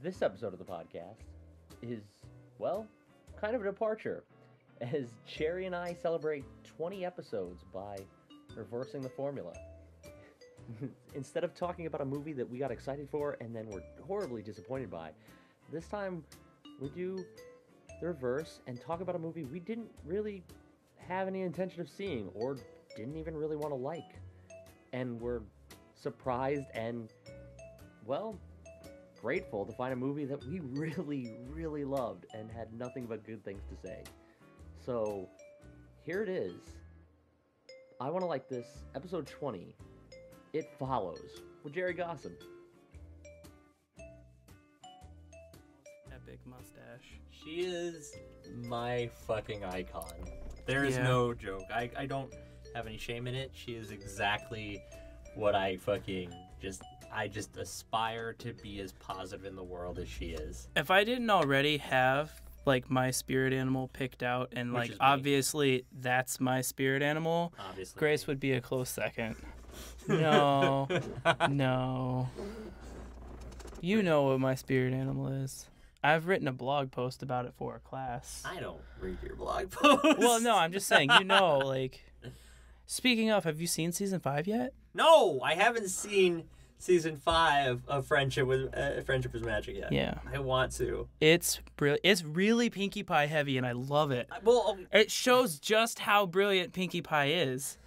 This episode of the podcast is, well, kind of a departure, as Jerry and I celebrate 20 episodes by reversing the formula. Instead of talking about a movie that we got excited for and then were horribly disappointed by, this time we do the reverse and talk about a movie we didn't really have any intention of seeing or didn't even really want to like. And we're surprised and, well, grateful to find a movie that we really, really loved and had nothing but good things to say. So, here it is. I Want to Like This, episode 20. It Follows, with Jerry Gossen. Epic mustache. She is my fucking icon. There is no joke. I don't have any shame in it. She is exactly what I just aspire to be as positive in the world as she is. If I didn't already have like my spirit animal picked out and like obviously that's my spirit animal, Obviously. Grace would be a close second. No. No. You know what my spirit animal is. I've written a blog post about it for a class. I don't read your blog posts. Well, no, I'm just saying, like... Speaking of, have you seen season 5 yet? No, I haven't seen season 5 of Friendship is Magic yet. Yeah. I want to. It's brilliant. It's really Pinkie Pie heavy, and I love it. Well, it shows just how brilliant Pinkie Pie is.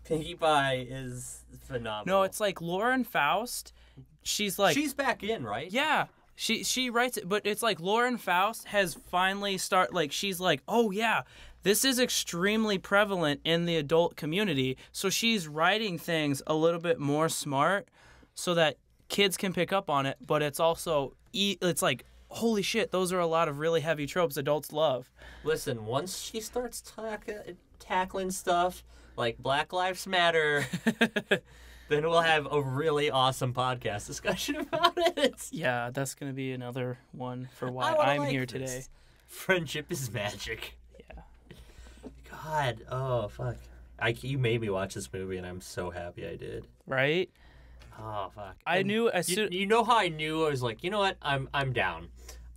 Pinkie Pie is phenomenal. No, it's like Lauren Faust. She's back in, right? Yeah. She writes it, but it's like Lauren Faust has finally she's like, oh yeah, this is extremely prevalent in the adult community. So she's writing things a little bit more smart so that kids can pick up on it, but it's also, it's like, holy shit, those are a lot of really heavy tropes adults love. Listen, once she starts tackling stuff like Black Lives Matter, then we'll have a really awesome podcast discussion about it. Yeah, that's going to be another one for why I'm here today. Friendship is Magic. Yeah. God, oh, fuck. You made me watch this movie, and I'm so happy I did. Right? Oh, fuck. I knew as soon... You know how I knew? I was like, you know what? I'm down.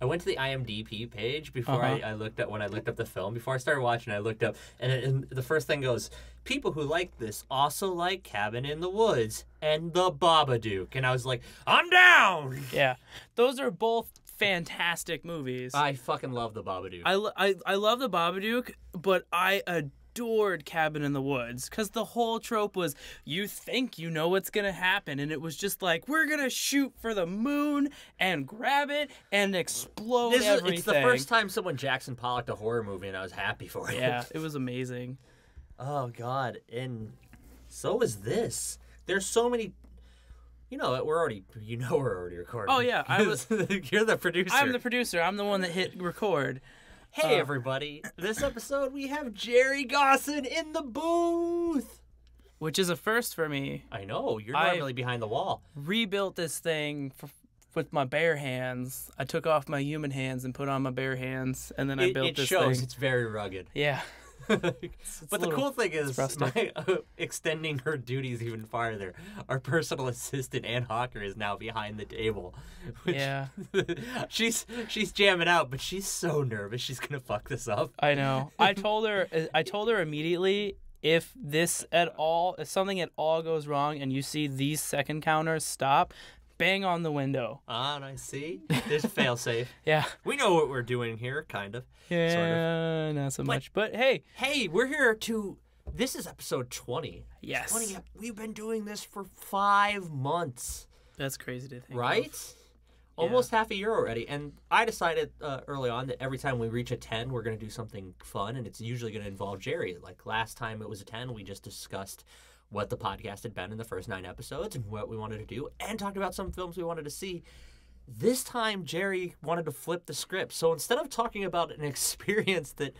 I went to the IMDb page before I looked up, when I looked up the film. Before I started watching, I looked up, and the first thing goes, people who like this also like Cabin in the Woods and The Babadook. And I was like, I'm down! Yeah. Those are both fantastic movies. I fucking love The Babadook. I love The Babadook, but I adored Cabin in the Woods because the whole trope was you think you know what's gonna happen, and it was just like we're gonna shoot for the moon and grab it and explode everything. It's the first time someone Jackson Pollocked a horror movie, and I was happy for it. Yeah, it was amazing. Oh God, and so is this. There's so many. We're already recording. Oh yeah, You're the producer. I'm the producer. I'm the one that hit record. Hey, everybody. This episode, we have Jerry Gossen in the booth. Which is a first for me. I know. You're normally behind the wall. Rebuilt this thing with my bare hands. I took off my human hands and put on my bare hands, and then I built this thing. It shows it's very rugged. Yeah. But the cool thing is, extending her duties even farther, our personal assistant, Ann Hawker, is now behind the table. Yeah. she's jamming out, but she's so nervous she's going to fuck this up. I know. I told her immediately, if something at all goes wrong and you see these second counters stop, bang on the window. And I see. There's a fail-safe. Yeah. We know what we're doing here, kind of. Yeah, sort of. Not so much. But hey. Hey, we're here this is episode 20. Yes. 20. We've been doing this for 5 months. That's crazy to think right? of. Almost half a year already. And I decided early on that every time we reach a 10, we're going to do something fun, and it's usually going to involve Jerry. Like last time it was a 10, we just discussed what the podcast had been in the first 9 episodes and what we wanted to do, and talked about some films we wanted to see. This time, Jerry wanted to flip the script. So instead of talking about an experience that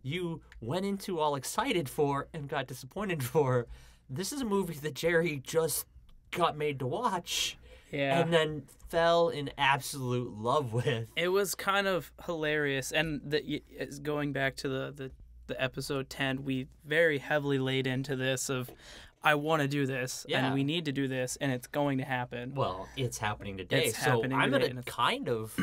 you went into all excited for and got disappointed for, this is a movie that Jerry just got made to watch. Yeah. And then fell in absolute love with. It was kind of hilarious. And going back to the episode 10, we very heavily laid into this of I want to do this, Yeah. and we need to do this, and it's going to happen. Well, it's happening today. It's so happening I'm today, going and to it's- kind of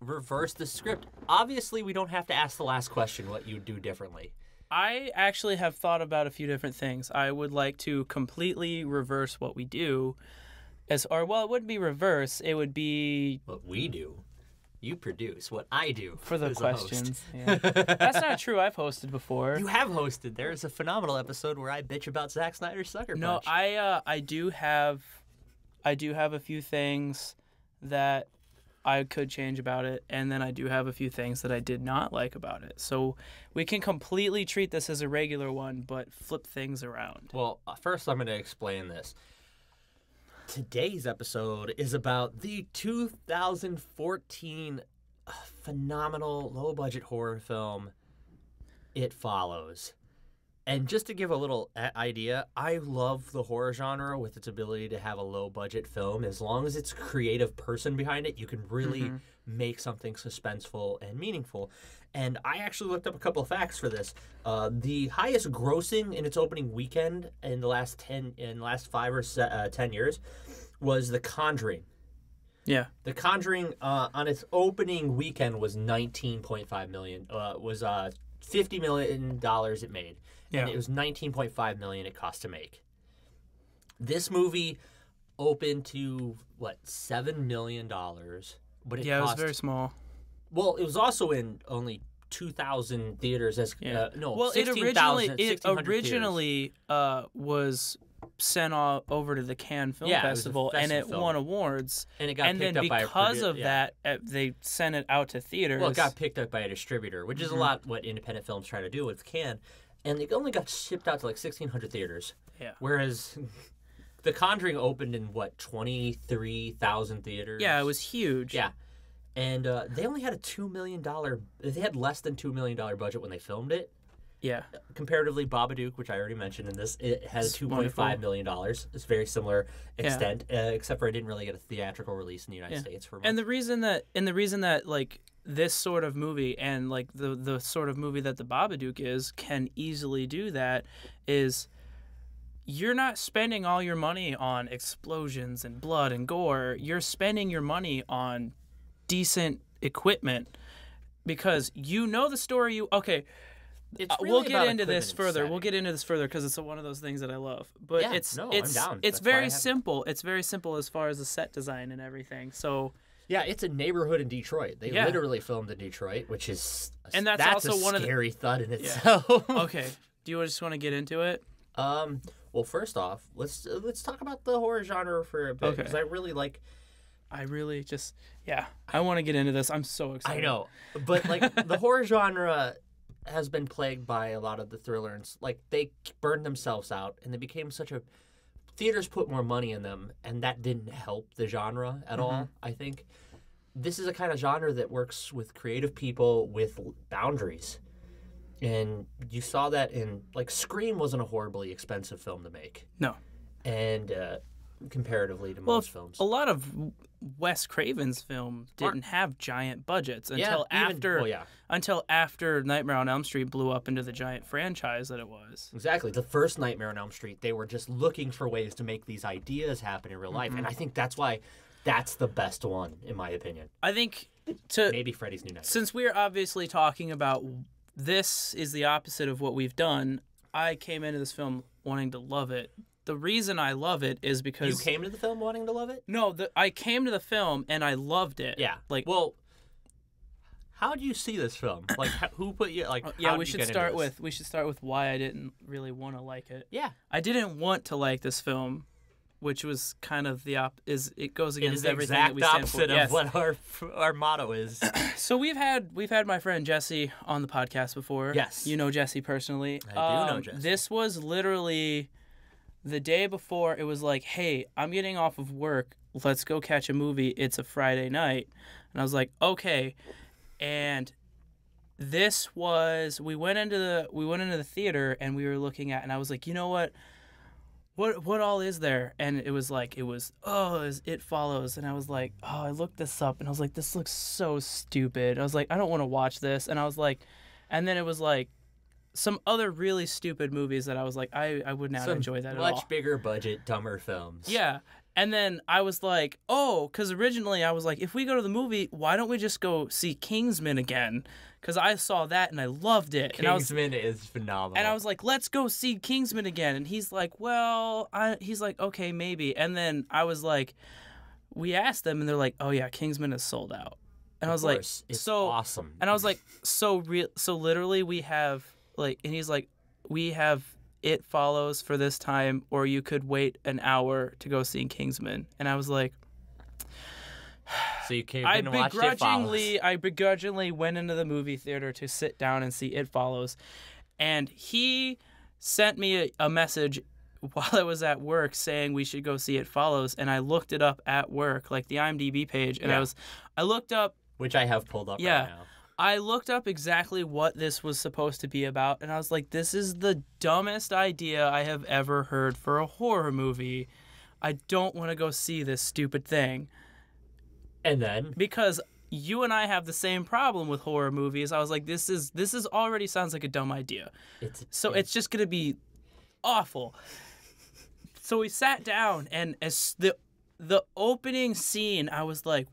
reverse the script. Obviously, we don't have to ask the last question what you'd do differently. I actually have thought about a few different things. I would like to completely reverse what we do. It wouldn't be reverse. It would be What we do. You produce what I do for the as a host. questions. Yeah. That's not true. I've hosted before. You have hosted. There's a phenomenal episode where I bitch about Zack Snyder's Sucker No, Punch. I do have a few things that I could change about it, and then I do have a few things that I did not like about it. So we can completely treat this as a regular one, but flip things around. Well, first I'm going to explain this. Today's episode is about the 2014 phenomenal low-budget horror film, It Follows. And just to give a little idea, I love the horror genre with its ability to have a low-budget film. As long as it's a creative person behind it, you can really make something suspenseful and meaningful. And I actually looked up a couple of facts for this. The highest grossing in its opening weekend in the last 5 or 10 years was The Conjuring. Yeah. The Conjuring on its opening weekend was $19.5 million. Was $50 million it made. Yeah. And it was $19.5 million it cost to make. This movie opened to $7 million, but it It was cost, very small. well, it was also in only 2,000 theaters as Well, 16,000 it 1,600 originally was sent over to the Cannes Film Yeah, it was a Festival, and it festival film. won awards. and it got And picked then up by a because of yeah. that, they sent it out to theaters. Well, it got picked up by a distributor, which is a lot what independent films try to do with Cannes, and it only got shipped out to 1,600 theaters. Yeah. Whereas The Conjuring opened in 23,000 theaters. Yeah, it was huge. Yeah, and they only had a $2 million. They had less than $2 million budget when they filmed it. Yeah. Comparatively, Babadook, which I already mentioned in this, it had It's $2.5 million. It's very similar extent, except for it didn't really get a theatrical release in the United States for much. And the reason that like this sort of movie and like the sort of movie that the Babadook is can easily do that is you're not spending all your money on explosions and blood and gore. You're spending your money on decent equipment because you know the story. It's really we'll get about into equipment this and further. setting. We'll get into this further because it's one of those things that I love. But Yeah, it's no, I'm it's down. it's That's why I very have it. simple. It's very simple as far as the set design and everything. So Yeah, it's a neighborhood in Detroit. They Yeah. literally filmed in Detroit, which is And that's also a one of the- scary thought in itself. okay, do you just want to get into it? Well, first off, let's talk about the horror genre for a bit Okay. because I really like. I really I want to get into this. I'm so excited. I know, but the horror genre has been plagued by a lot of the thrillers. They burned themselves out, and they became such a. Theaters put more money in them, and that didn't help the genre at all. I think this is a kind of genre that works with creative people with boundaries, and you saw that in Scream wasn't a horribly expensive film to make, No. and comparatively to Well, most films. a lot of Wes Craven's films didn't have giant budgets until until after Nightmare on Elm Street blew up into the giant franchise that it was. Exactly. The first Nightmare on Elm Street, they were just looking for ways to make these ideas happen in real life. And I think that's why that's the best one, in my opinion. I think Maybe Freddy's New Nightmare. since we're obviously talking about this is the opposite of what we've done, I came into this film wanting to love it. The reason I love it is because You came to the film wanting to love it? No, I came to the film and I loved it. Yeah. Well, how do you see this film? Who put you how yeah, did we you should get start into this? with why I didn't really want to like it. Yeah. I didn't want to like this film, which was kind of it goes It against is the everything exact that we stand opposite for. Yes. of what our motto is. So we've had my friend Jesse on the podcast before. Yes. You know Jesse personally. I do know Jesse. This was literally the day before. It was like, hey, I'm getting off of work. Let's go catch a movie. It's a Friday night. And I was like, okay. And this was we went into the theater and we were looking at, and I was like, you know what all is there? And it was It Follows, and I was like, oh, I looked this up and I was like, this looks so stupid. I was like, I don't want to watch this. And I was like, and then it was like some other really stupid movies that I was like, I would not Some enjoy that at all. much bigger budget, dumber films. Yeah. And then I was like, oh, because originally I was like, if we go to the movie, why don't we just go see Kingsman again? Because I saw that and I loved it. Kingsman is phenomenal. And I was like, let's go see Kingsman again. And he's like, well, he's like, okay, maybe. And then I was like, we asked them and they're like, oh yeah, Kingsman is sold out. And I was like, it's so awesome. And I was like, so literally we have like, and he's like, we have It Follows for this time, or you could wait an hour to go see Kingsman. And I was like, so you came in and watched It Follows. I begrudgingly went into the movie theater to sit down and see It Follows. And he sent me a message while I was at work saying we should go see It Follows. And I looked it up at work, like the IMDb page. And I looked up. Which I have pulled up right now. I looked up exactly what this was supposed to be about. And I was like, this is the dumbest idea I have ever heard for a horror movie. I don't want to go see this stupid thing. And then? Because you and I have the same problem with horror movies. I was like, this is already sounds like a dumb idea. It's just going to be awful. So we sat down, and as the opening scene, I was like,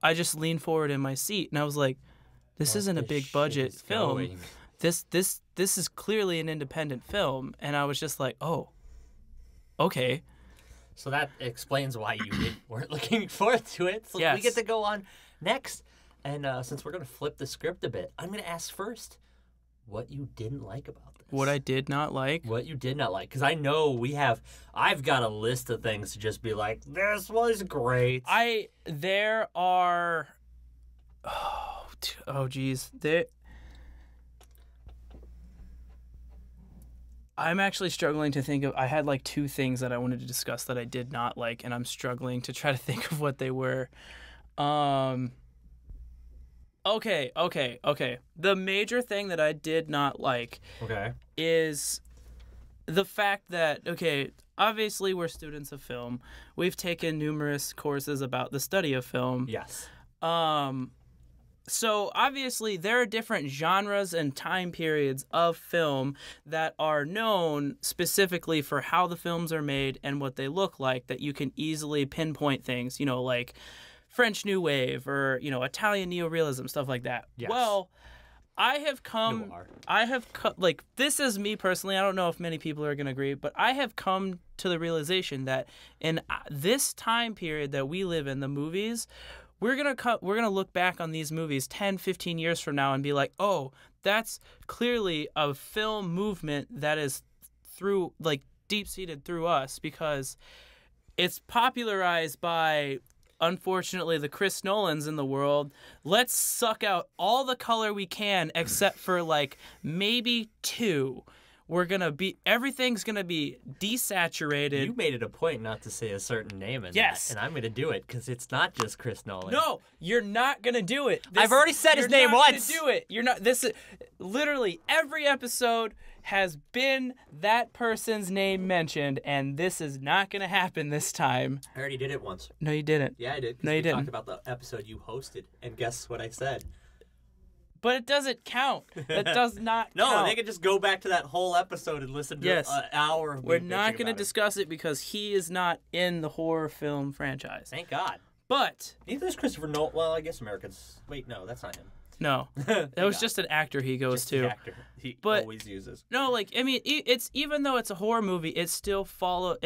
I just leaned forward in my seat, and I was like, this isn't a big budget film. Going. This is clearly an independent film. And I was just like, oh, okay. So that explains why you weren't looking forward to it. So yes. We get to go on next. And since we're going to flip the script a bit, I'm going to ask first what you didn't like about this. What I did not like? What you did not like. Because I know I've got a list of things to just be like, this was great. There are... Oh, geez. I'm actually struggling to think of... I had like two things that I wanted to discuss that I did not like, and I'm struggling to try to think of what they were. Okay. The major thing that I did not like is the fact that, obviously we're students of film. We've taken numerous courses about the study of film. Yes. So obviously there are different genres and time periods of film that are known specifically for how the films are made and what they look like, that you can easily pinpoint things, like French New Wave or, Italian neorealism, stuff like that. Yes. Well, this is me personally. I don't know if many people are going to agree, but I have come to the realization that in this time period that we live in, the movies, we're going to look back on these movies 10, 15 years from now and be like, oh, that's clearly a film movement that is through, like, deep-seated through us, because it's popularized by, unfortunately, the Chris Nolans in the world. Let's suck out all the color we can except for, like, maybe two. Everything's going to be desaturated. You made it a point not to say a certain name in yes. that, and I'm going to do it because it's not just Chris Nolan. No, you're not going to do it. I've already said his name once. You're not going to do it. You're not. This is literally every episode has been that person's name mentioned, and this is not going to happen this time. I already did it once. No, you didn't. Yeah, I did. No, you didn't. We talked about the episode you hosted, and guess what I said? But it doesn't count. That does not count. No, they can just go back to that whole episode and listen to an hour of me We're not going to discuss it because he is not in the horror film franchise. Thank God. But neither is Christopher Nolan. Well, I guess Americans. Wait, no, that's not him. No, that was just an actor he goes to. The actor he always uses. No, it's even though it's a horror movie, it still falls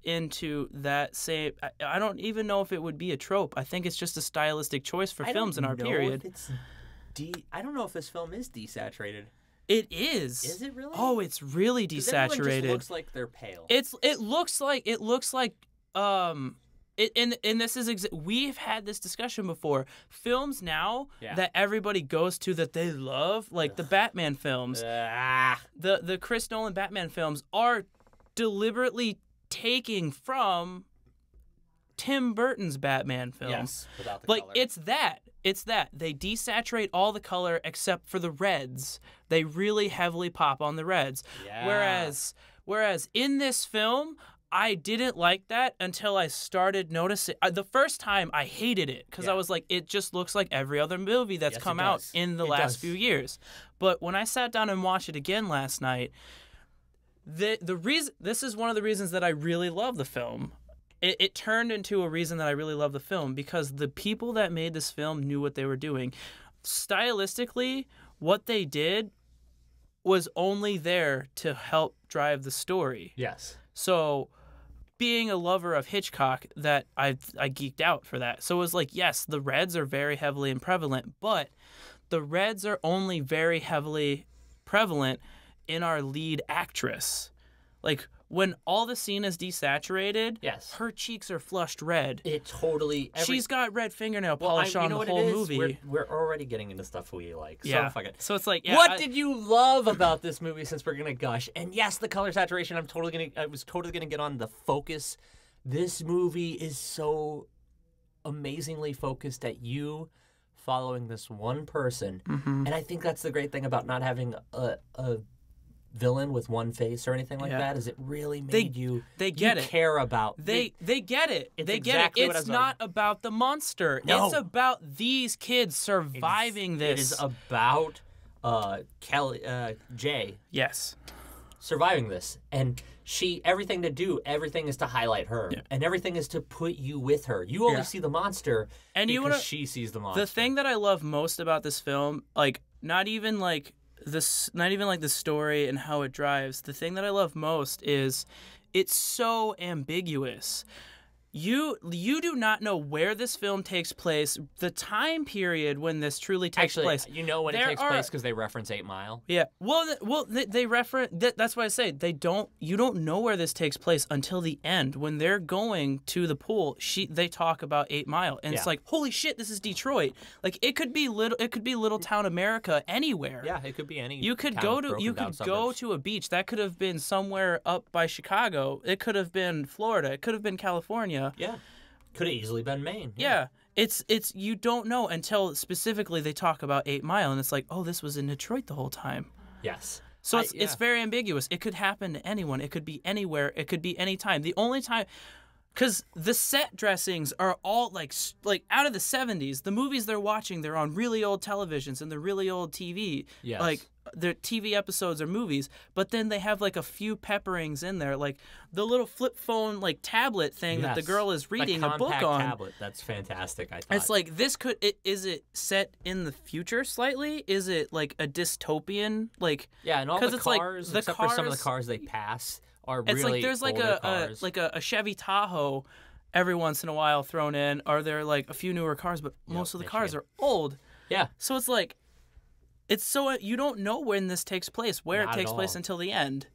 into that same. I don't even know if it would be a trope. I think it's just a stylistic choice for films in our period. I don't know if this film is desaturated. It is. Is it really? Oh, it's really desaturated. Everyone just looks like they're pale. It looks like and this is we've had this discussion before. Films now that everybody goes to that they love, like the Batman films, the Chris Nolan Batman films, are deliberately taking from Tim Burton's Batman films. Yes, without the color. It's that. They desaturate all the color except for the reds. They really heavily pop on the reds. Yeah. Whereas in this film, I didn't like that until I started noticing. The first time I hated it because I was like, it just looks like every other movie that's come out in the last few years. But when I sat down and watched it again last night, the reason this is one of the reasons that I really love the film. It turned into a reason that I really love the film because the people that made this film knew what they were doing. Stylistically, what they did was only there to help drive the story. Yes. So, being a lover of Hitchcock, that I geeked out for that. So it was like, yes, the reds are very heavily and prevalent, but the reds are only very heavily prevalent in our lead actress. Like, when all the scene is desaturated, her cheeks are flushed red. It totally... She's got red fingernail polish on the whole movie. We're already getting into stuff we like. Yeah. So fuck it. So it's like, what did you love about this movie since we're going to gush? And yes, the color saturation, I was totally going to get on the focus. This movie is so amazingly focused at you following this one person. And I think that's the great thing about not having a villain with one face or anything like that is it really made you care about they get it. They get exactly it. It's not about the monster. No. It's about these kids surviving this. It is about Jay. Yes. Surviving this. And everything is to highlight her. Yeah. And everything is to put you with her. You only see the monster because she sees the monster. The thing that I love most about this film, like not even like the story and how it drives. The thing that I love most is it's so ambiguous. You do not know where this film takes place, the time period when this truly takes place. You know when it takes place because they reference 8 Mile. Yeah. Well, they reference. That's why I say you don't know where this takes place until the end when they're going to the pool. They talk about 8 Mile, and it's like, holy shit, this is Detroit. Like it could be little town America anywhere. Yeah, it could be any. You could go to a beach that could have been somewhere up by Chicago. It could have been Florida. It could have been California. Yeah, could have easily been Maine. Yeah. It's you don't know until specifically they talk about 8 Mile, and it's like, oh, this was in Detroit the whole time. Yes. So it's very ambiguous. It could happen to anyone. It could be anywhere. It could be any time. The only time, because the set dressings are all like out of the 70s. The movies they're watching, they're on really old televisions and the really old TV. Yes. Like their TV episodes or movies, but then they have like a few pepperings in there, like the little flip phone like tablet thing that the girl is reading a book on. Tablet. That's fantastic. I thought it's like is it set in the future slightly? Is it like a dystopian like? Yeah, and all the cars, like, except for some of the cars they pass, are really like there's like a Chevy Tahoe every once in a while thrown in, or there like a few newer cars, but most of the cars are old. Yeah. So it's like. It's so you don't know when this takes place, where it takes place until the end,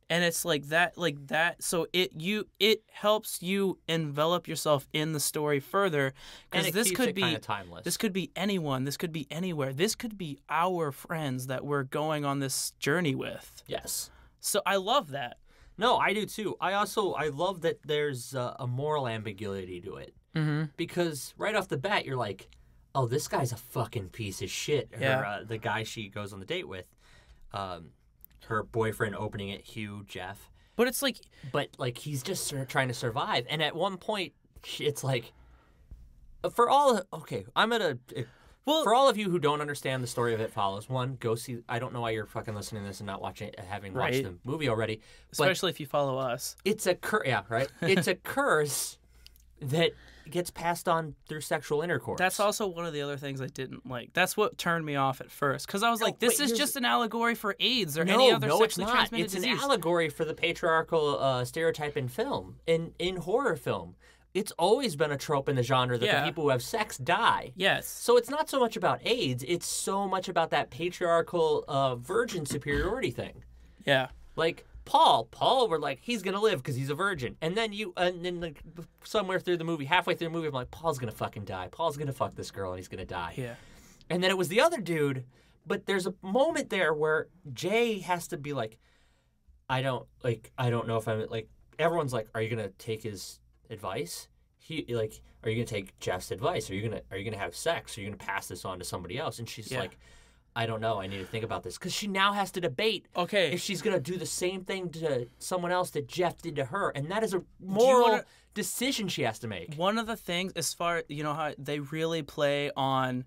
and it's like that. So it helps you envelop yourself in the story further, because this could be kind of timeless. This could be anyone. This could be anywhere. This could be our friends that we're going on this journey with. Yes. So I love that. No, I do too. I love that there's a moral ambiguity to it, because right off the bat you're like, oh, this guy's a fucking piece of shit. The guy she goes on the date with, her boyfriend opening it, Hugh, Jeff. But it's like... But, like, he's just trying to survive. And at one point, it's like... For all... Okay, I'm at a... Well, for all of you who don't understand the story of It Follows, one, go see... I don't know why you're fucking listening to this and not watching it, having watched the movie already. Especially if you follow us. It's a curse... Yeah, right? It's a curse that... gets passed on through sexual intercourse. That's also one of the other things I didn't like. That's what turned me off at first, because I was like, this is just an allegory for AIDS or any other sexually transmitted disease. It's an allegory for the patriarchal stereotype in film, in horror film. It's always been a trope in the genre that the people who have sex die. Yes. So it's not so much about AIDS, it's so much about that patriarchal virgin superiority thing. Yeah. Like... Paul, we're like, he's going to live because he's a virgin. And then like, somewhere through the movie, halfway through the movie, I'm like, Paul's going to fucking die. Paul's going to fuck this girl and he's going to die. Yeah. And then it was the other dude, but there's a moment there where Jay has to be like, I don't know if I'm, like, everyone's like, are you going to take his advice? Are you going to take Jeff's advice? Are you going to have sex? Are you going to pass this on to somebody else? And she's like, I don't know. I need to think about this because she now has to debate Okay. if she's gonna do the same thing to someone else that Jeff did to her, and that is a Moral- moral decision she has to make. One of the things, as far how they really play on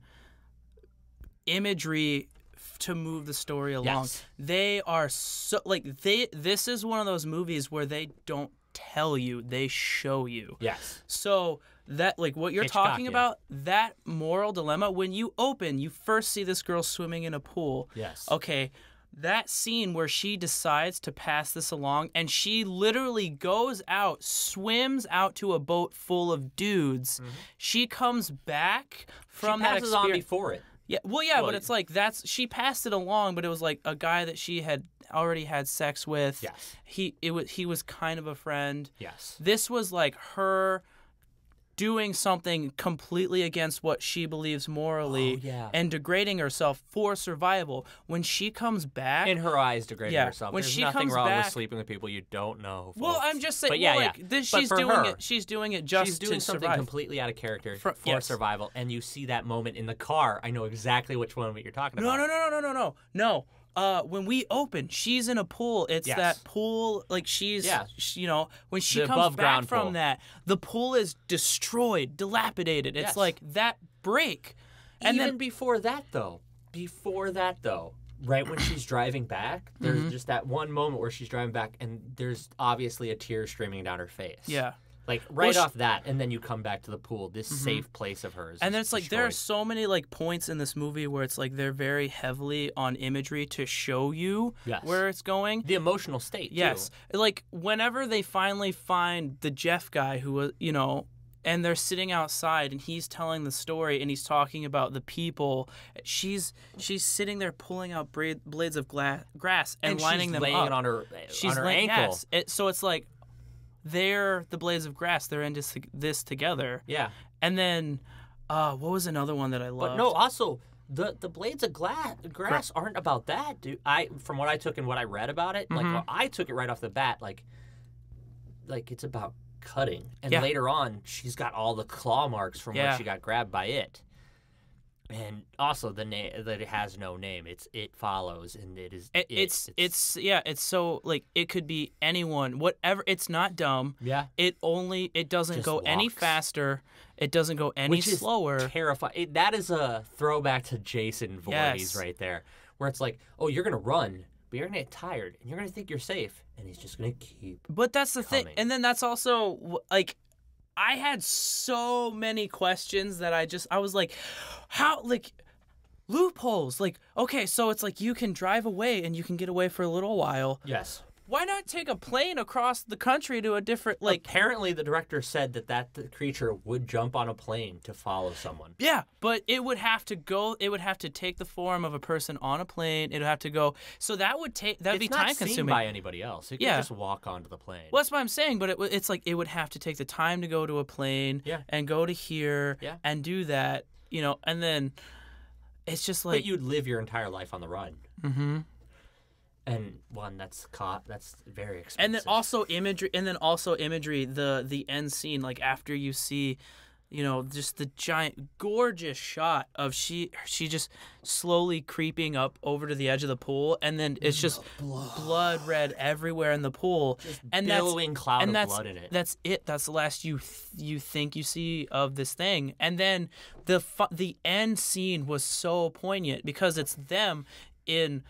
imagery to move the story along. Yes. They are so this is one of those movies where they don't tell you, they show you. Yes. So that what you're talking Hitchcockian. about, that moral dilemma, when you open, you first see this girl swimming in a pool. Yes. Okay. That scene where she decides to pass this along and she literally goes out, swims out to a boat full of dudes. Mm-hmm. She comes back from that passes on experience. before it. Yeah, but it's she passed it along, but it was like a guy that she had already had sex with. Yes. He was kind of a friend. Yes. This was like her doing something completely against what she believes morally and degrading herself for survival. When she comes back, In her eyes, degrading herself. When There's she nothing comes wrong back, with sleeping with people you don't know. Well, folks. I'm just saying. But yeah, This, But she's for doing her, it. She's doing it just she's doing to something survive. completely out of character For- for yes. survival, and you see that moment in the car. I know exactly which one you're talking about. No. When we open, she's in a pool. It's Yes. that pool, she's, when she The comes above back ground from pool. that, the pool is destroyed, dilapidated. It's Yes. like that break. And Even then, before that, though, right when she's driving back, there's just that one moment where she's driving back, and there's obviously a tear streaming down her face. yeah. Like right Well, off that, and then you come back to the pool, this safe place of hers. And then is it's there are destroyed. so many points in this movie where it's they're very heavily on imagery to show you Yes. where it's going. the emotional state. Yes. too. Whenever they finally find the Jeff guy who was, and they're sitting outside and he's telling the story and he's talking about the people, she's sitting there pulling out blades of grass and lining she's them laying up. it on her, She's on her laying, ankle. yes. So it's they're the blades of grass. They're in this together. Yeah. And then, what was another one that I loved? But no, also the blades of grass aren't about that, dude. From what I took and what I read about it, I took it right off the bat, like it's about cutting, and Yeah. later on she's got all the claw marks from Yeah. where she got grabbed by it, and also the name that it has no name. It follows, and it is. It's so it could be anyone, whatever. It's not dumb. Yeah. It doesn't Just go any walks. faster. It doesn't go any Which is slower. terrifying. That is a throwback to Jason Voorhees Yes. right there, where it's like, oh, you're gonna run, but you're gonna get tired, and you're gonna think you're safe, and he's just gonna keep. But that's the thing, coming. and then that's also I had so many questions that I was like, how loopholes? Okay, so it's you can drive away and you can get away for a little while. Yes. Why not take a plane across the country to a different Apparently, the director said that the creature would jump on a plane to follow someone. Yeah, but it would have to go. It would have to take the form of a person on a plane. It would have to go. So that would be It's time not seen consuming. by anybody else. It could Yeah. just walk onto the plane. Well, that's what I'm saying. But it's it would have to take the time to go to a plane Yeah. and go to here Yeah. and do that. And then it's just But you'd live your entire life on the run. Mm-hmm. And one that's very expensive. And then also imagery. The end scene, after you see, just the giant, gorgeous shot of she just slowly creeping up over to the edge of the pool, and then it's just blood red everywhere in the pool, and billowing cloud and of that's blood in it. That's it. That's the last you think you see of this thing, and then the end scene was so poignant because it's them in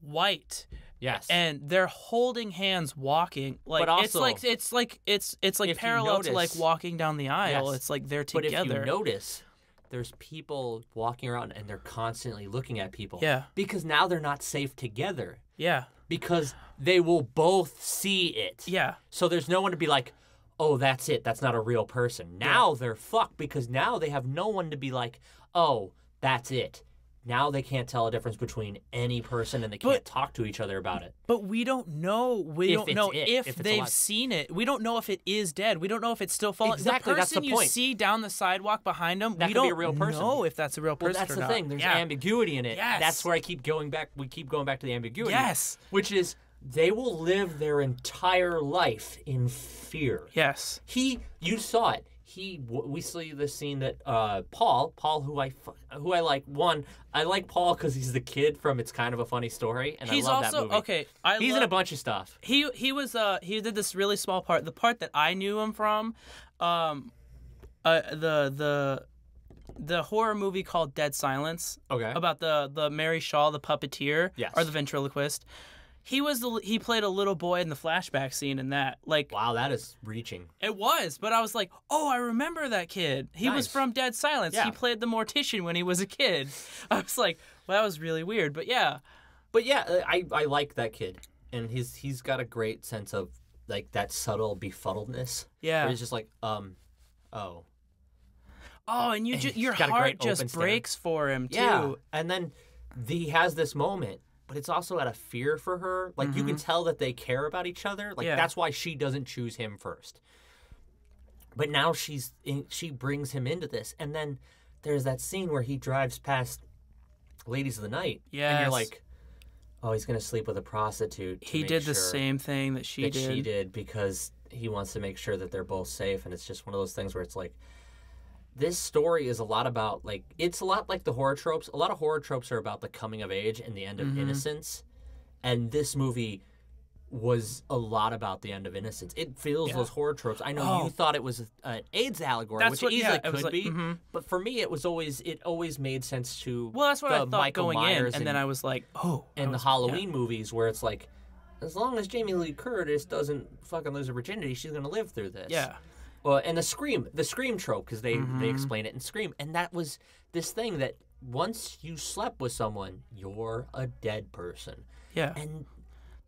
white. Yes. And they're holding hands walking. But also, it's like if parallel you notice, to walking down the aisle. Yes. It's they're But together. if you notice, there's people walking around and they're constantly looking at people. Yeah. Because now they're not safe together. Yeah. Because they will both see it. Yeah. So there's no one to be like, oh, that's it. That's not a real person. Now they're fucked because now they have no one to be like, oh, that's it. Now they can't tell a difference between any person, and they can't talk to each other about it. But we don't know. We If don't it's know it, if if it's they've alive. seen it. We don't know if it is dead. We don't know if it's still falling. Exactly, The that's person the you point. see down the sidewalk behind them, That we could be don't a real person. know if that's a real Well, person that's or the not. thing. There's Yeah. ambiguity in it. Yes. That's where I keep going back. We keep going back to the ambiguity. Yes. Which is they will live their entire life in fear. Yes. You saw it. we see this scene that Paul, who I like. One, I like Paul because he's the kid from It's Kind of a Funny Story, and He's I love also that movie. okay. He's in a bunch of stuff. He did this really small part. The part that I knew him from, the horror movie called Dead Silence. Okay. About the Mary Shaw, the puppeteer, Yes. or the ventriloquist. He played a little boy in the flashback scene in that. Like, Wow, that is reaching. it was, but I was like, oh, I remember that kid. He was Nice. from Dead Silence. Yeah. He played the mortician when he was a kid. I was like, well, that was really weird, but yeah. But yeah, I like that kid, and he's got a great sense of like that subtle befuddledness. Yeah. Where he's just like, oh. Oh, and your got a heart great just open stare. breaks for him too. Yeah, and then he has this moment, but it's also out of fear for her. Like you can tell that they care about each other. Like Yeah. that's why she doesn't choose him first. But now she brings him into this, and then there's that scene where he drives past Ladies of the Night, and Yes. you're like, oh, he's gonna sleep with a prostitute. to He make did the sure same thing that she did. because he wants to make sure that they're both safe, and it's just one of those things where it's like. This story is a lot about, like, it's a lot like the horror tropes. A lot of horror tropes are about the coming of age and the end of innocence. And this movie was a lot about the end of innocence. It feels those horror tropes. I know you thought it was an AIDS allegory, That's which what- it easily yeah, it was could like- be. mhm. But for me, it always made sense to Well, that's what I the thought Michael going Myers in, and then I was like, oh. and the Halloween movies where it's like, as long as Jamie Lee Curtis doesn't fucking lose her virginity, she's going to live through this. Yeah. Well, and the scream trope, because they explain it in Scream, and that was this thing that once you slept with someone, you're a dead person, Yeah. and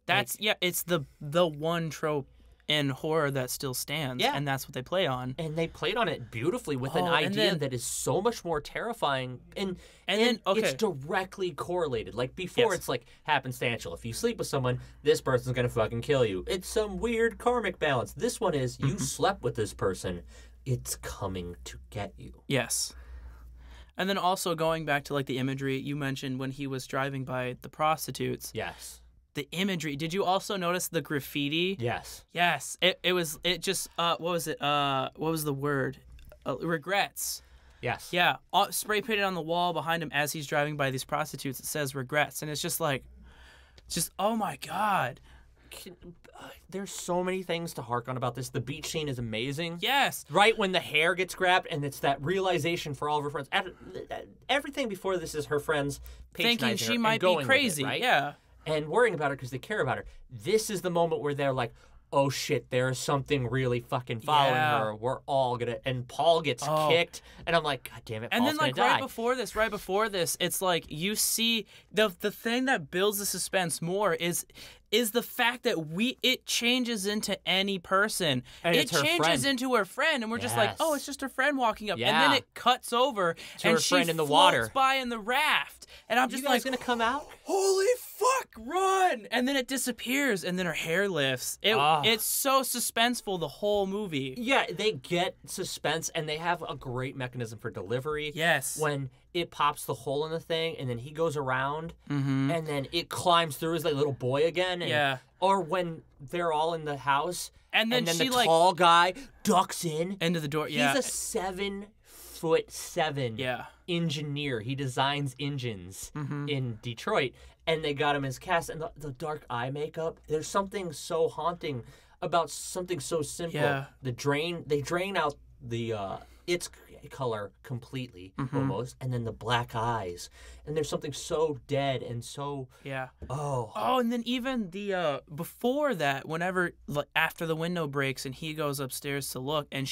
That's it's the one trope in horror that still stands, Yeah. and that's what they play on. and they played on it beautifully with an Oh, and idea then- that is so much more terrifying, and then, okay. it's directly correlated. Like before, Yes. it's like happenstantial. If you sleep with someone, this person's gonna fucking kill you. It's some weird karmic balance. This one is you slept with this person, it's coming to get you. Yes. And then also going back to like the imagery you mentioned when he was driving by the prostitutes. Yes. The imagery. Did you also notice the graffiti? Yes. Yes. It just what was it? What was the word? Regrets. Yes. Yeah. Spray painted on the wall behind him as he's driving by these prostitutes. It says regrets, and it's just like, oh my god. There's so many things to hark on about this. The beach scene is amazing. Yes. Right when the hair gets grabbed, and it's that realization for all of her friends. Everything before this is her friends Thinking patronizing her she and might going be with it, crazy. right? Yeah. And worrying about her because they care about her. This is the moment where they're like, oh shit, there's something really fucking following Yeah. her. We're all gonna. And Paul gets kicked, and I'm like, God damn it, And Paul's then like gonna die. right before this, it's like you see the thing that builds the suspense more is the fact that it changes into any person. And it it's her changes friend. into her friend, and we're just like, Yes. oh, it's just her friend walking up, and Yeah. then it cuts over To and her she friend in the floats water. by in the raft, and I'm You just guys like, gonna come out? holy fuck, run! And then it disappears, and then her hair lifts. It's so suspenseful the whole movie. Yeah, they get suspense, and they have a great mechanism for delivery. Yes. When it pops the hole in the thing, and then he goes around, Mm-hmm. and then it climbs through as like little boy again. And, Yeah. Or when they're all in the house, And then then she, the like- tall guy ducks in. Into the door. Yeah. He's a 7'7" Yeah. engineer. He designs engines Mm-hmm. in Detroit, and they got him as cast. And the dark eye makeup. There's something so haunting about something so simple. Yeah. They drain out the its color completely Mm-hmm. almost, and then the black eyes. And there's something so dead and so Yeah. oh Oh, and then even the before that, whenever like after the window breaks and he goes upstairs to look, and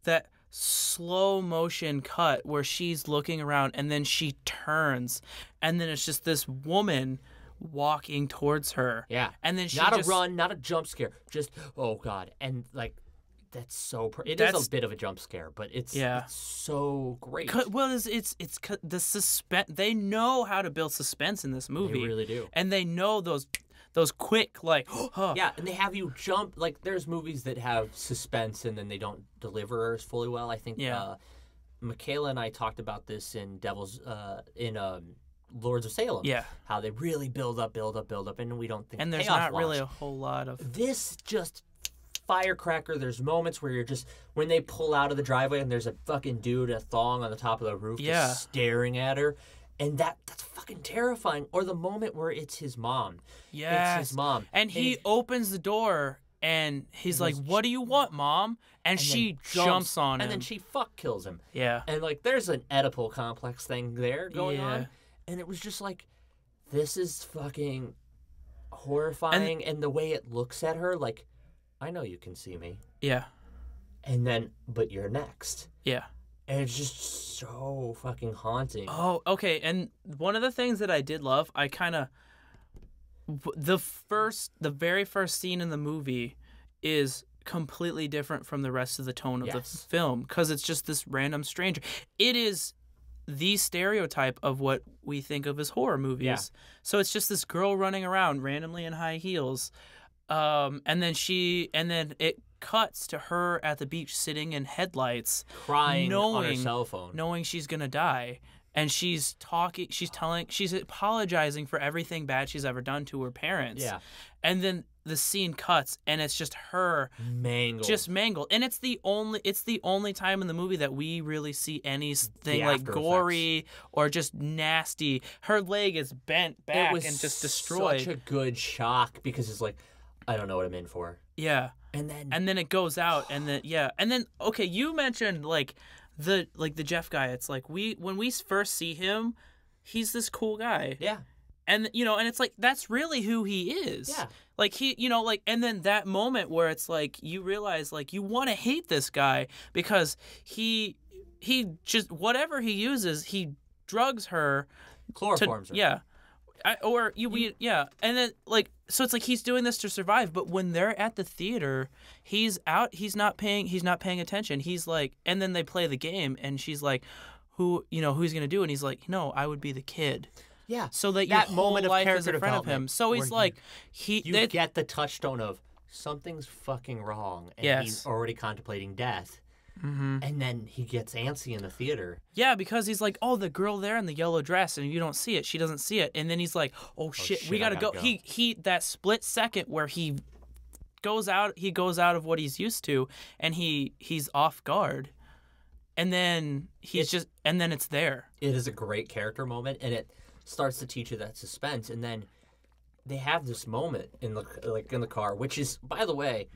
that slow motion cut where she's looking around and then she turns, and then it's just this woman walking towards her. yeah. And then she Not just, a run, not a jump scare. Just oh god, and like. That's so. It is That's- a bit of a jump scare, but it's Yeah. it's so great. Well, it's the suspense. They know how to build suspense in this movie. They really do. And they know those quick like huh. Yeah, and they have you jump. Like, there's movies that have suspense and then they don't deliver as fully well. I think Yeah. Michaela and I talked about this in Lords of Salem. Yeah. How they really build up, and we don't think And there's payoff not really a launch. whole lot of This just firecracker. There's moments where you're just, when they pull out of the driveway and there's a fucking dude in a thong on the top of the roof just staring at her. And that's fucking terrifying. Or the moment where it's his mom. Yes. It's his mom. And he opens the door and he's like, "What do you want, Mom?" And she jumps on him. And then she kills him. Yeah. And like there's an Oedipal complex thing there going on. And it was just like, this is fucking horrifying. And the way it looks at her, like, I know you can see me. Yeah. And then, but you're next. Yeah. And it's just so fucking haunting. Oh, okay. And one of the things that I did love, the very first scene in the movie is completely different from the rest of the tone of the film, because it's just this random stranger. It is the stereotype of what we think of as horror movies. Yeah. So it's just this girl running around randomly in high heels, and then it cuts to her at the beach sitting in headlights, crying on her cell phone, knowing she's gonna die. And she's apologizing for everything bad she's ever done to her parents. Yeah. And then the scene cuts, and it's just her mangled. And it's the only time in the movie that we really see anything like gory or just nasty. Her leg is bent back and just destroyed. Such a good shock, because it's like, I don't know what I'm in for. Yeah. And then it goes out, and then okay, you mentioned like the Jeff guy. It's like when we first see him, he's this cool guy. Yeah. And and it's like that's really who he is. Yeah. Like and then that moment where it's like you realize like you want to hate this guy because he just whatever he uses, he drugs her, chloroforms her. Yeah. And then like so it's like he's doing this to survive, but when they're at the theater, he's not paying attention. He's like, and then they play the game, and she's like, who's gonna do it? And he's like, no, I would be the kid. Yeah. So that your whole life is in front of him. So he's like, you get the touchstone of something's fucking wrong, and he's already contemplating death. Mm-hmm. And then he gets antsy in the theater. Yeah, because he's like, oh, the girl there in the yellow dress, and you don't see it. She doesn't see it. And then he's like, oh shit, we gotta go. He that split second where he goes out of what he's used to, and he's off guard. And then and then it's there. It is a great character moment, and it starts to teach you that suspense. And then they have this moment in the car, which is, by the way,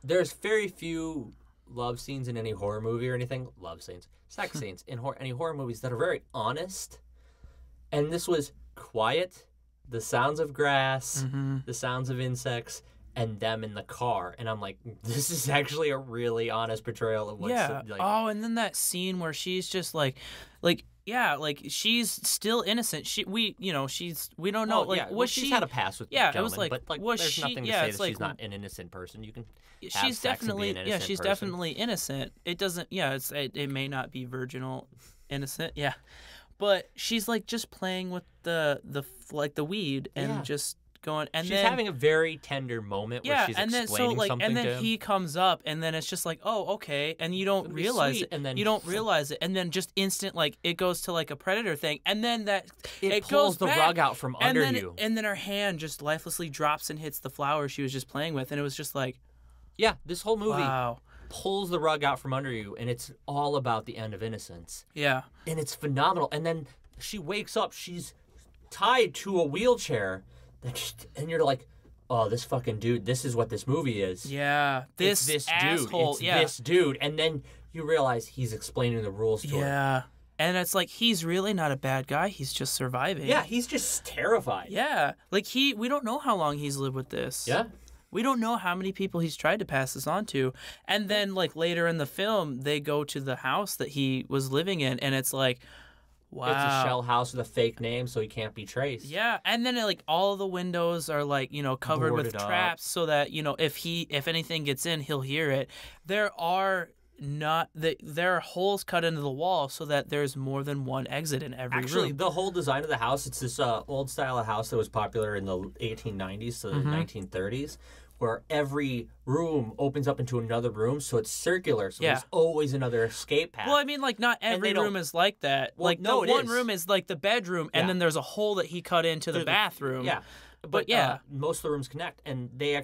there's very few love scenes in any horror movie or anything. Sex scenes in any horror movies that are very honest. And this was quiet, the sounds of grass, the sounds of insects, and them in the car. And I'm like, this is actually a really honest portrayal of what's like. Oh, and then that scene where she's just like she's still innocent. We don't know. She's had a past with gentlemen, it was like, but like there's nothing to say that she's not an innocent person. You can have sex and be an innocent she's person. Definitely innocent. It doesn't it may not be virginal innocent. Yeah. But she's like just playing with the weed and just going, and she's having a very tender moment where she's explaining something and then to him. He comes up, and then it's just like, oh, okay, and you don't realize it, and then and then just instant, like it goes to like a Predator thing, and then it pulls goes the back, rug out from under you, and then her hand just lifelessly drops and hits the flower she was just playing with, and it was just like, this whole movie pulls the rug out from under you, and it's all about the end of innocence. Yeah, and it's phenomenal. And then she wakes up, she's tied to a wheelchair. And you're like, oh, this fucking dude, this is what this movie is. Yeah. This asshole. Dude. It's this dude. And then you realize he's explaining the rules to her. Yeah. And it's like, he's really not a bad guy. He's just surviving. Yeah, he's just terrified. Yeah. Like, we don't know how long he's lived with this. Yeah. We don't know how many people he's tried to pass this on to. And then, like, later in the film, they go to the house that he was living in, and it's like, wow. It's a shell house with a fake name, so he can't be traced. Yeah, and then like all of the windows are like covered with traps, so that if anything gets in, he'll hear it. There are holes cut into the wall so that there's more than one exit in every room. Actually, the whole design of the house, it's this old style of house that was popular in the 1890s to the 1930s. Where every room opens up into another room, so it's circular, so there's always another escape path. Well, I mean, like, not every room is like that. Well, like, no, the one room is like the bedroom, and then there's a hole that he cut into the bathroom. Yeah. but yeah, most of the rooms connect, and they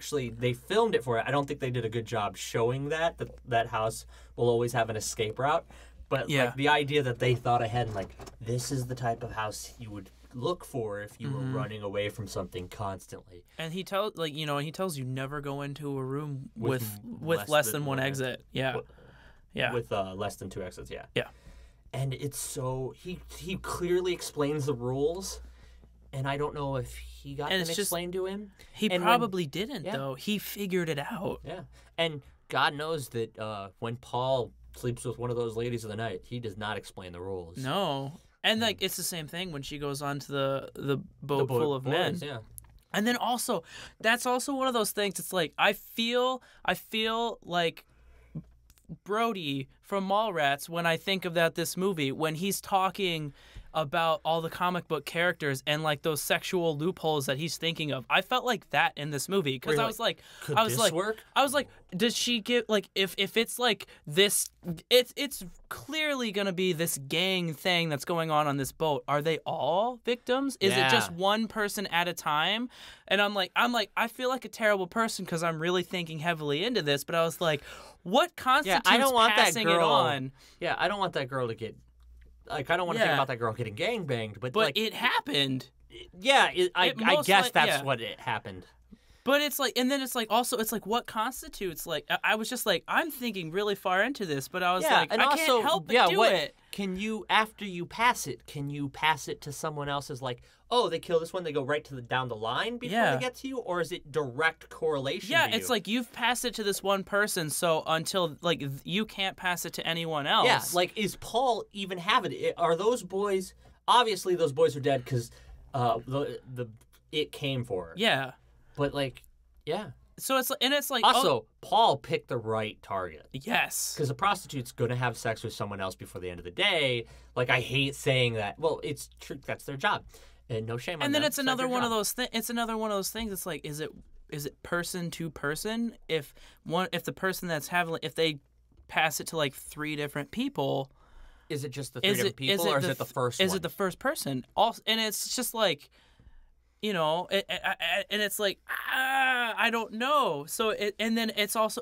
filmed it for it. I don't think they did a good job showing that house will always have an escape route. But like the idea that they thought ahead and like this is the type of house you would look for if you were running away from something constantly. And he tells he tells you never go into a room with less than one exit. Yeah. With less than 2 exits. Yeah. Yeah. And it's so he clearly explains the rules, and I don't know if he got them explained to him. He probably didn't though. He figured it out. Yeah. And God knows that when Paul sleeps with one of those ladies of the night, he does not explain the rules. No. And like it's the same thing when she goes on to the boat full of men. Yeah. And then also, that's also one of those things. It's like I feel like Brody from Mallrats when I think of this movie when he's talking about all the comic book characters and like those sexual loopholes that he's thinking of. I felt like that in this movie because I was like, work? I was like, does she get like if it's like this, it's clearly gonna be this gang thing that's going on this boat. Are they all victims? Is it just one person at a time? And I'm like, I feel like a terrible person because I'm really thinking heavily into this. But I was like, what constitutes passing it on? Yeah, I don't want that girl to get. Like, I don't want to think about that girl getting gangbanged, but like, it happened. Yeah, I guess that's what it happened. But it's like, and then it's like, also, it's like, what constitutes, like, I was just like, I'm thinking really far into this, but I was like, and I can't help but do it. Can you, after you pass it, to someone else's, like, oh, they kill this one, they go right to down the line before they get to you? Or is it direct correlation to you? It's like, you've passed it to this one person, so until, like, you can't pass it to anyone else. Yeah, like, is Paul even having it? Are those boys, obviously those boys are dead because it came for her. Yeah. But, like, yeah. So it's like also Paul picked the right target. Yes, because a prostitute's gonna have sex with someone else before the end of the day. Like, I hate saying that. Well, it's true. That's their job, and no shame on them. And then it's another one of those things. It's another one of those things. It's like, is it person to person? If the person that's having, if they pass it to like 3 different people, is it just the 3 different people, or is it the first? Is it the first person? Also, and it's just like. You know, and it's like, I don't know. So, and then it's also,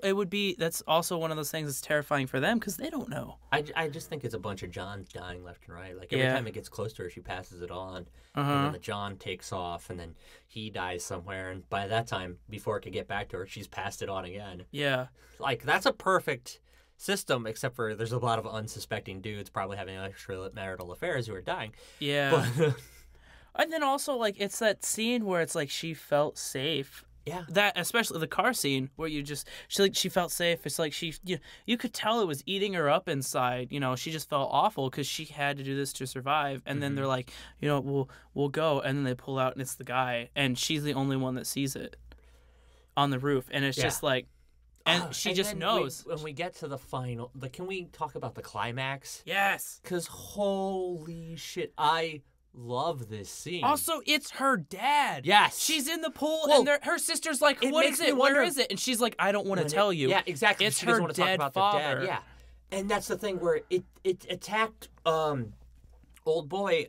that's also one of those things that's terrifying for them because they don't know. I just think it's a bunch of Johns dying left and right. Like, every time it gets close to her, she passes it on. And then the John takes off, and then he dies somewhere. And by that time, before it could get back to her, she's passed it on again. Yeah. Like, that's a perfect system, except for there's a lot of unsuspecting dudes probably having extramarital affairs who are dying. Yeah. But, and then also, like, it's that scene where it's like she felt safe. Yeah. That, especially the car scene where she felt safe. It's like you could tell it was eating her up inside. You know, she just felt awful because she had to do this to survive. And then they're like, you know, we'll go. And then they pull out and it's the guy. And she's the only one that sees it on the roof. And it's just like, and she just knows. When we get to the final, can we talk about the climax? Yes. Because holy shit, I love this scene. Also, it's her dad. Yes. She's in the pool, and her sister's like, what is it? Where is it? And she's like, I don't want to tell you. Yeah, exactly. It's she her want to dead talk about father. The dad. Yeah. And that's the thing where it attacked old boy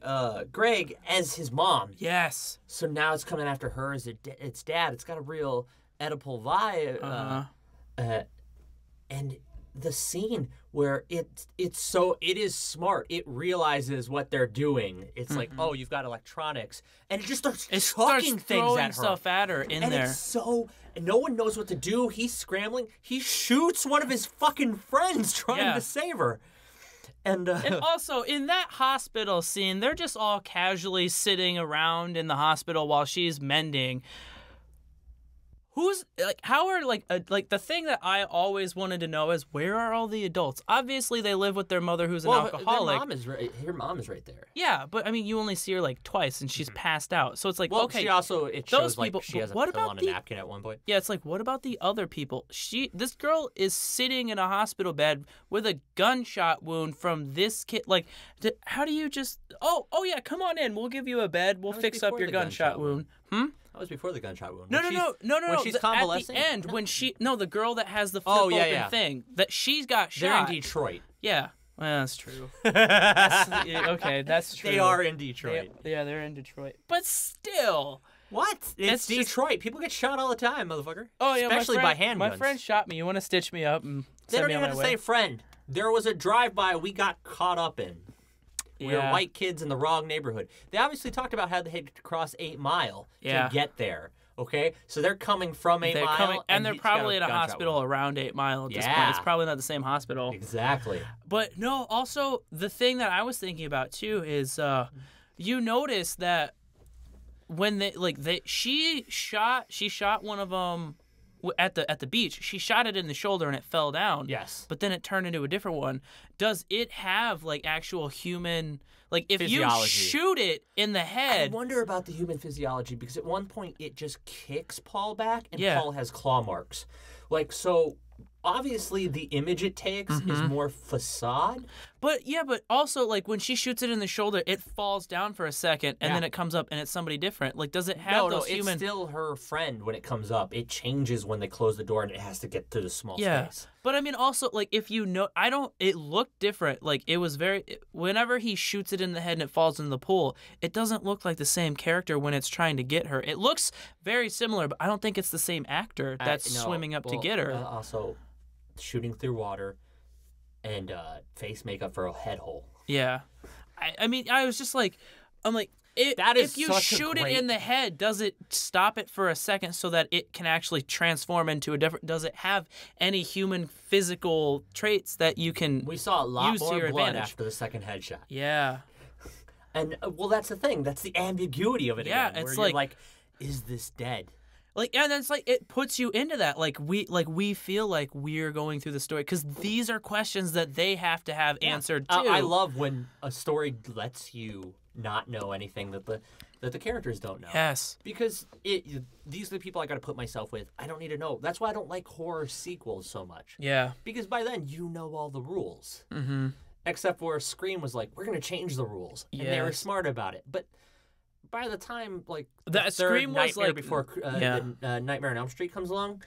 Greg as his mom. Yes. So now it's coming after her as its dad. It's got a real Oedipal vibe. And the scene where it is smart. It realizes what they're doing. It's like, oh, you've got electronics, and it just starts chucking things at her. Stuff at her in there. And no one knows what to do. He's scrambling. He shoots one of his fucking friends trying to save her. And also, in that hospital scene, they're just all casually sitting around in the hospital while she's mending. Who's like? How are like the thing that I always wanted to know is where are all the adults? Obviously, they live with their mother, who's an alcoholic. Her mom is right there. Yeah, but I mean, you only see her like twice, and she's passed out. So it's like, okay. She also shows like she has a pill on a napkin at one point. Yeah, it's like, what about the other people? This girl is sitting in a hospital bed with a gunshot wound from this kid. Like, how do you just? Oh yeah, come on in. We'll give you a bed. We'll fix up your gunshot wound. That was before the gunshot wound. No. When she's convalescing? At the end, the girl that has the flip open thing, that she's got shot. They're in Detroit. Yeah. Well, that's true. Okay, that's true. They are in Detroit. They're in Detroit. But still, What? It's just- Detroit. People get shot all the time, motherfucker. Oh yeah, especially by handguns. My friend shot me. You want to stitch me up and They send don't me even on have my to way? say friend. There was a drive-by we got caught up in. We were Yeah. white kids in the wrong neighborhood. They obviously talked about how they had to cross 8 Mile Yeah. to get there. Okay, so they're coming from 8 They're Mile, coming, and they're he's got probably at a gunshot hospital wound. around 8 Mile at this point. Yeah. It's probably not the same hospital. Exactly. But no, also the thing that I was thinking about too is you notice that when she shot one of them at the beach. She shot it in the shoulder and it fell down. Yes. But then it turned into a different one. Does it have like actual human, like if Physiology. you shoot it in the I head? wonder about the human physiology because at one point it just kicks Paul back and Yeah. Paul has claw marks. Like, so obviously the image it takes is more facade. But also like when she shoots it in the shoulder, it falls down for a second and Yeah. then it comes up and it's somebody different. Like, does it have No, those human? it's still her friend when it comes up. It changes when they close the door and it has to get to the small space. But I mean, also, like, if you know, it looked different. Like, it was whenever he shoots it in the head and it falls in the pool, it doesn't look like the same character when it's trying to get her. It looks very similar, but I don't think it's the same actor that's No, swimming up to well, get her. Also, shooting through water and face makeup for a head hole. Yeah. I mean, I was just like, I'm like, That is if you such a shoot it great- in the head, does it stop it for a second so that it can actually transform into a different? Does it have any human physical traits that you can? We saw a lot use to more your blood advantage? after the second headshot. Yeah. And, well, that's the thing. That's the ambiguity of it Yeah, again. it's where you're like- is this dead? Like, and it's like it puts you into that. Like we feel like we're going through the story because these are questions that they have to have answered too. I love when a story lets you not know anything that the characters don't know. Yes. Because these are the people I got to put myself with. I don't need to know. That's why I don't like horror sequels so much. Yeah. Because by then you know all the rules. Mm-hmm. Except where Scream was like, we're going to change the rules. And they were Yes. smart about it. But by the time, like, That the Scream third was Nightmare like- before yeah. Nightmare on Elm Street comes along,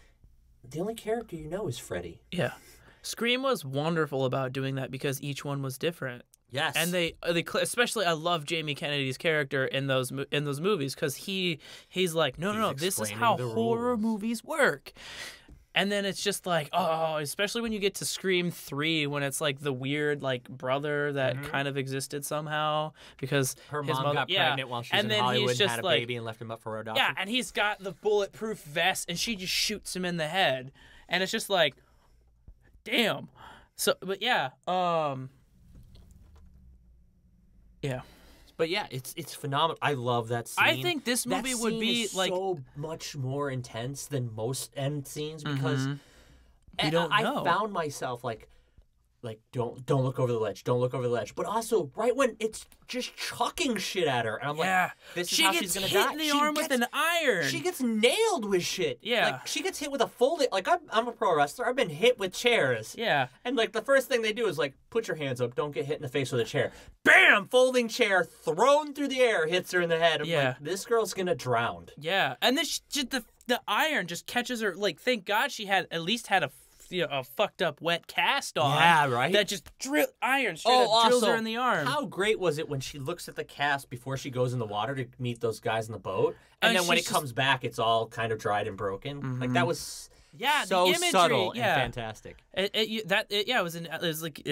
the only character you know is Freddy. Yeah. Scream was wonderful about doing that because each one was different. Yes. And they especially I love Jamie Kennedy's character in those movies because he's like no this is explaining how the horror rules. movies work. And then it's just like, oh, especially when you get to Scream 3 when it's like the weird like brother that kind of existed somehow because Her his mom mother, got pregnant while she was and in then Hollywood he's and just had a like, baby and left him up for adoption. yeah, and he's got the bulletproof vest and she just shoots him in the head. And it's just like, damn. So, but yeah, yeah. But yeah, it's phenomenal. I love that scene. I think this movie That would scene be is like so much more intense than most end scenes because You don't know. I found myself like don't look over the ledge, don't look over the ledge. But also right when it's just chucking shit at her, and I'm yeah. like, this is She how gets she's gonna hit die. in the She arm with gets- an iron. She gets nailed with shit. Yeah. Like, she gets hit with a folded... Like, I'm a pro wrestler. I've been hit with chairs. Yeah. And, like, the first thing they do is, like, put your hands up. Don't get hit in the face with a chair. Bam! Folding chair thrown through the air hits her in the head. I'm Yeah. like, this girl's gonna drown. Yeah. And then the iron just catches her. Like, thank God she had at least had a fucked up wet cast on. Yeah, right? That just iron straight up drills her in the arm. How great was it when she looks at the cast before she goes in the water to meet those guys in the boat? And then when it she's comes back, it's all kind of dried and broken. Like, that was... Yeah, so the imagery, subtle yeah. and fantastic. It was like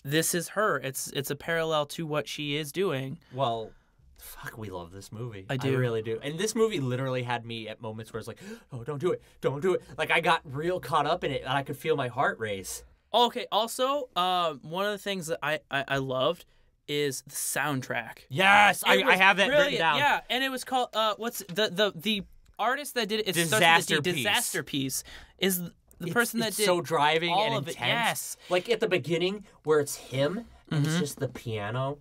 this is her. It's a parallel to what she is doing. Well, fuck, we love this movie. I do. I really do. And this movie literally had me at moments where it's like, oh, don't do it. Don't do it. Like, I got real caught up in it, and I could feel my heart race. Okay. Also, one of the things that I loved is the soundtrack. Yes, It was I have that written brilliant. down. Yeah, and it was called what's the artist that did it? It starts with Disaster a D. Piece. Disaster Piece is the person that it's did so driving all and of it. intense. Yes. Like at the beginning where it's him and it's just the piano.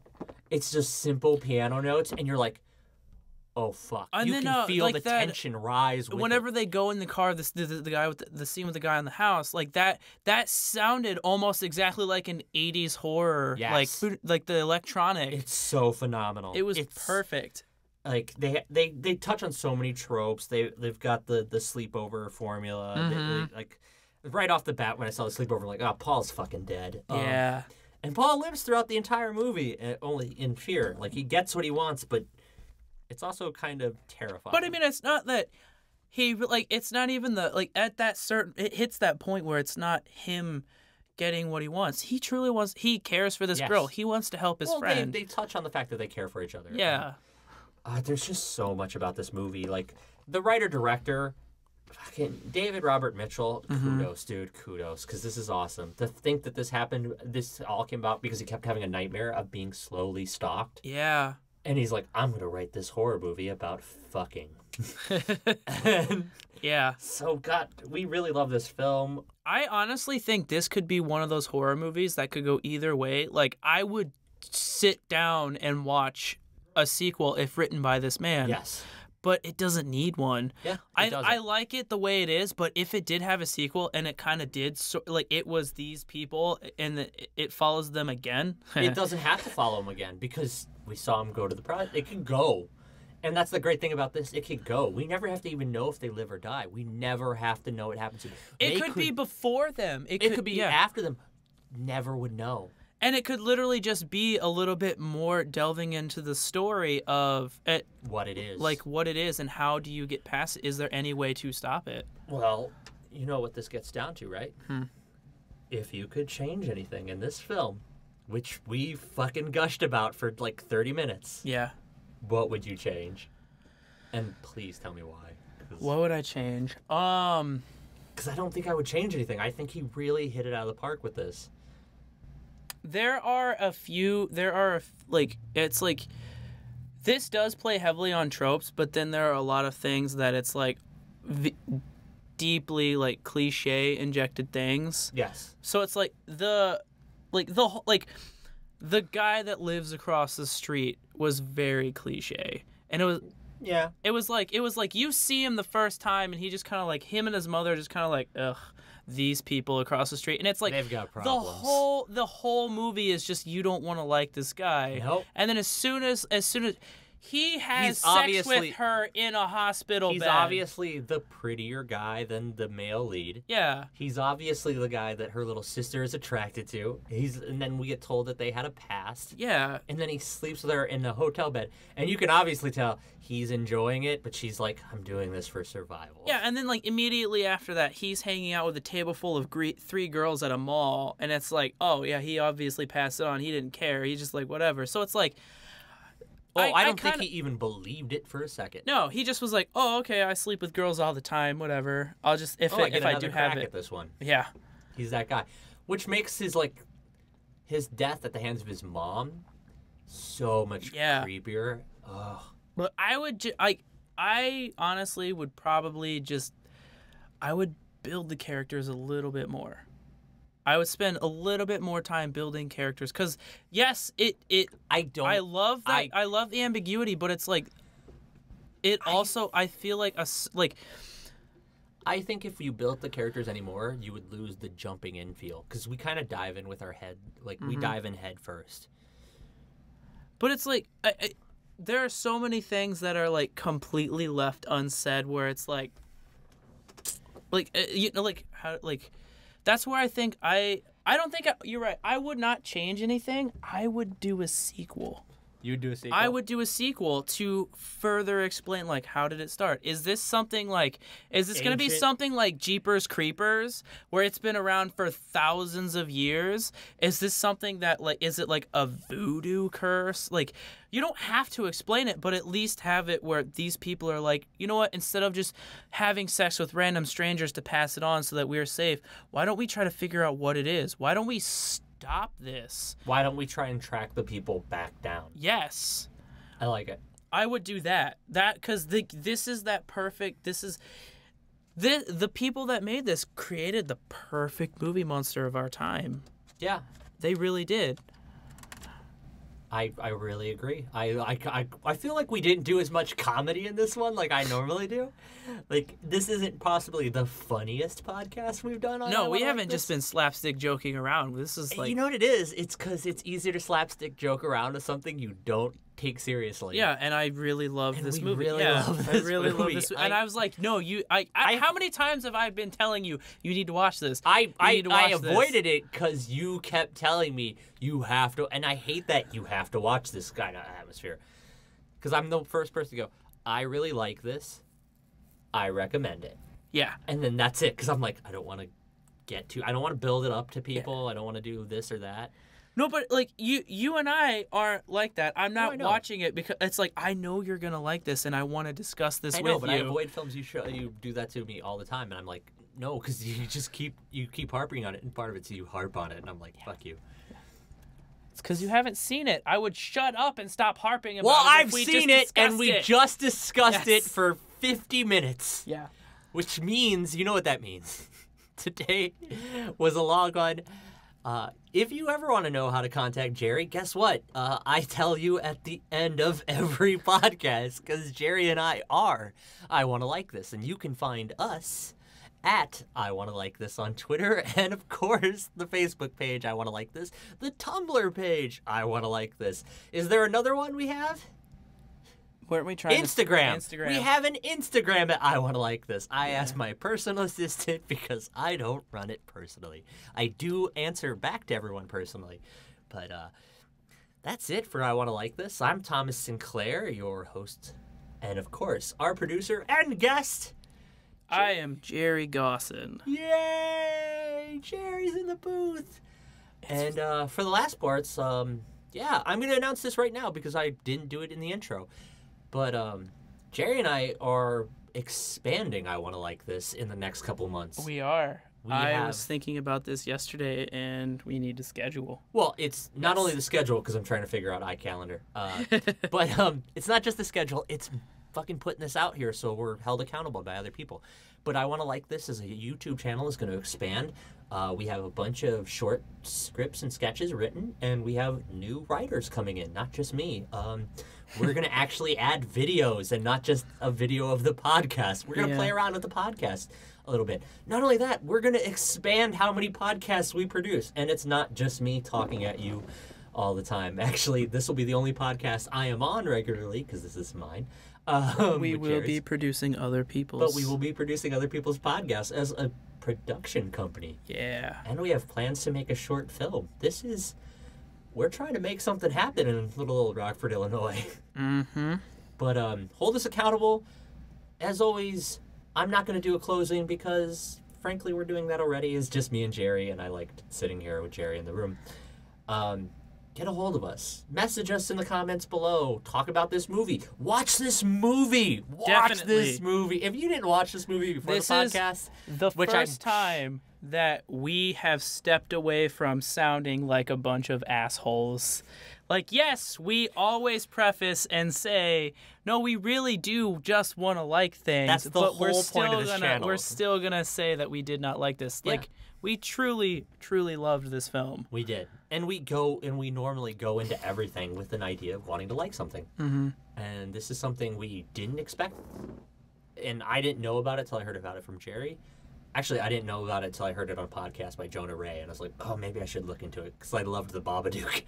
It's just simple piano notes, and you're like, oh fuck. And you then, can feel like the that- tension rise with Whenever it. they go in the car, the guy with the scene with the guy in the house, like that sounded almost exactly like an '80s horror, Yes. like the electronic. It's so phenomenal. It was It's- perfect. Like they touch on so many tropes. They've got the sleepover formula. They, like right off the bat when I saw the sleepover, I'm like, oh, Paul's fucking dead. Yeah. And Paul lives throughout the entire movie, only in fear. Like he gets what he wants, but It's also kind of terrifying. But I mean, it's not that he like. It's not even the like at that certain. It hits that point where it's not him getting what he wants. He truly wants. He cares for this girl. He wants to help his friend. They touch on the fact that they care for each other. Yeah. There's just so much about this movie. Like the writer-director, fucking David Robert Mitchell. Kudos, dude. Kudos, because this is awesome. To think that this happened, this all came about because he kept having a nightmare of being slowly stalked. Yeah. And he's like, I'm gonna write this horror movie about fucking. Yeah. So, God, we really love this film. I honestly think this could be one of those horror movies that could go either way. Like, I would sit down and watch a sequel if written by this man. Yes. But it doesn't need one. Yeah, I like it the way it is, but if it did have a sequel and it kind of did, so, like, it was these people and it follows them again. It doesn't have to follow them again because we saw him go to the project. It can go. And that's the great thing about this. It could go. We never have to even know if they live or die. We never have to know what happens to them. It could be before them. It could be after them. Never would know. And it could literally just be a little bit more delving into the story of what it is. Like what it is and how do you get past it? Is there any way to stop it? Well, you know what this gets down to, right? If you could change anything in this film, which we fucking gushed about for like 30 minutes. Yeah. What would you change? And please tell me why. What would I change? Because I don't think I would change anything. I think he really hit it out of the park with this. There are it's like, this does play heavily on tropes, but then there are a lot of things that it's like deeply like cliche injected things. Yes. So it's like the guy that lives across the street was very cliche, and it was like you see him the first time, and he just kind of like him and his mother just kind of like ugh, these people across the street, and it's like they've got problems. The whole movie is just you don't want to like this guy. Nope. And then as soon as he has sex with her in a hospital bed. He's obviously the prettier guy than the male lead. Yeah. He's obviously the guy that her little sister is attracted to. And then we get told that they had a past. Yeah. And then he sleeps with her in a hotel bed. And you can obviously tell he's enjoying it, but she's like, I'm doing this for survival. Yeah, and then like immediately after that, he's hanging out with a table full of 3 girls at a mall. And it's like, oh, yeah, he obviously passed it on. He didn't care. He's just like, whatever. So it's like... I don't think he even believed it for a second. No, he just was like, "Oh, okay, I sleep with girls all the time. Whatever. I'll just if I do have it." At this one. Yeah, he's that guy, which makes his death at the hands of his mom so much creepier. Ugh. But I would I honestly would probably I would build the characters a little bit more. I would spend a little bit more time building characters because yes, I love that. I love the ambiguity, but it's like I feel like I think if you built the characters anymore, you would lose the jumping in feel because we kind of dive in with our head, we dive in head first. But it's like there are so many things that are like completely left unsaid where it's like how that's where I think I don't think you're right. I would not change anything. I would do a sequel. You would do a sequel? I would do a sequel to further explain, like, how did it start? Is this something like, is this going to be something like Jeepers Creepers, where it's been around for thousands of years? Is this something that, like, is it like a voodoo curse? Like, you don't have to explain it, but at least have it where these people are like, you know what, instead of just having sex with random strangers to pass it on so that we're safe, why don't we try to figure out what it is? Why don't we stop this? Why don't we try and track the people back down? Yes. I like it. I would do that. Because this is that perfect, the people that made this created the perfect movie monster of our time. Yeah. They really did. I really agree. I feel like we didn't do as much comedy in this one like I normally do. Like, this isn't possibly the funniest podcast we've done on No, we haven't just been slapstick joking around. This is like... You know what it is? It's because it's easier to slapstick joke around with something you don't take seriously. Yeah, and I really love this movie. Really love this movie. Love this. And I was like, no, how many times have I been telling you need to watch this? I avoided it because you kept telling me you have to, and I hate that you have to watch this kind of atmosphere. Because I'm the first person to go, I really like this. I recommend it. Yeah. And then that's it. Because I'm like, I don't want to build it up to people. I don't want to do this or that. No, but like you and I aren't like that. I'm not I know. watching it because it's like I know you're gonna like this, and I want to discuss this I know, with but you. I avoid films you do that to me all the time, and I'm like, no, because you just keep harping on it, and part of it's you harp on it, and I'm like, fuck you. It's because you haven't seen it. I would shut up and stop harping about Well, it. I've if we seen just it, and discussed we it. just discussed it Yes. for 50 minutes. Yeah. Which means, you know what that means. Today was a log on. If you ever want to know how to contact Jerry, guess what? I tell you at the end of every podcast, because Jerry and I Want to Like This, and you can find us at I Want to Like This on Twitter, and of course the Facebook page I Want to Like This, the Tumblr page I Want to Like This. Is there another one we have? Weren't we trying Instagram. to... Instagram. We have an Instagram at I Want to Like This. I asked my personal assistant because I don't run it personally. I do answer back to everyone personally. But that's it for I Want to Like This. I'm Thomas Sinclair, your host. And of course, our producer and guest. I am Jerry Gossen. Yay! Jerry's in the booth. And for the last parts, yeah, I'm going to announce this right now because I didn't do it in the intro. But Jerry and I are expanding I Want to Like This in the next couple months. We are. I have- was thinking about this yesterday, and we need to schedule. Well, it's not only the schedule, because I'm trying to figure out iCalendar, but it's not just the schedule, it's fucking putting this out here so we're held accountable by other people. But I Want to Like This as a YouTube channel is going to expand. We have a bunch of short scripts and sketches written, and we have new writers coming in, not just me. We're going to actually add videos and not just a video of the podcast. We're going to play around with the podcast a little bit. Not only that, we're going to expand how many podcasts we produce. And it's not just me talking at you all the time. Actually, this will be the only podcast I am on regularly, because this is mine. We will be producing other people's. But we will be producing other people's podcasts as a production company. Yeah. And we have plans to make a short film. We're trying to make something happen in little old Rockford, Illinois. Mm-hmm. But hold us accountable. As always, I'm not going to do a closing because, frankly, we're doing that already. It's just me and Jerry, and I liked sitting here with Jerry in the room. Get a hold of us. Message us in the comments below. Talk about this movie. Watch this movie. Watch this movie. If you didn't watch this movie before This the is podcast, the first time that we have stepped away from sounding like a bunch of assholes. Like, yes, we always preface and say, no, we really do just want to like things. That's the but whole point of this channel. We're still gonna say that we did not like this. Yeah. Like, we truly, truly loved this film. we did. And we normally go into everything with an idea of wanting to like something. Mm-hmm. And this is something we didn't expect. And I didn't know about it till I heard about it from Jerry. Actually, I didn't know about it till I heard it on a podcast by Jonah Ray. And I was like, oh, maybe I should look into it. Because I loved the Babadook.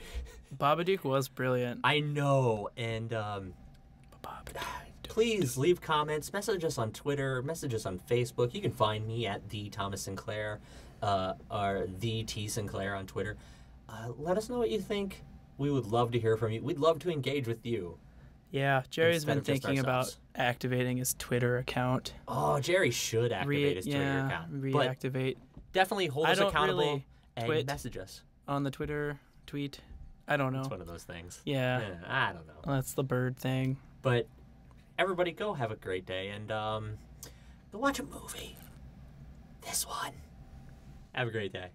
Babadook was brilliant. I know. And please leave comments. Message us on Twitter. Message us on Facebook. You can find me at the Thomas Sinclair or the T Sinclair on Twitter. Let us know what you think. We would love to hear from you. We'd love to engage with you. Yeah, Jerry's Instead been of just thinking about ourselves. activating his Twitter account. Oh, Jerry should activate his Twitter account. But Reactivate definitely hold I us don't accountable really and twit. message us. on the Twitter tweet. I don't know. It's one of those things. Yeah, I don't know. that's the bird thing. But everybody go have a great day and go watch a movie. This one. Have a great day.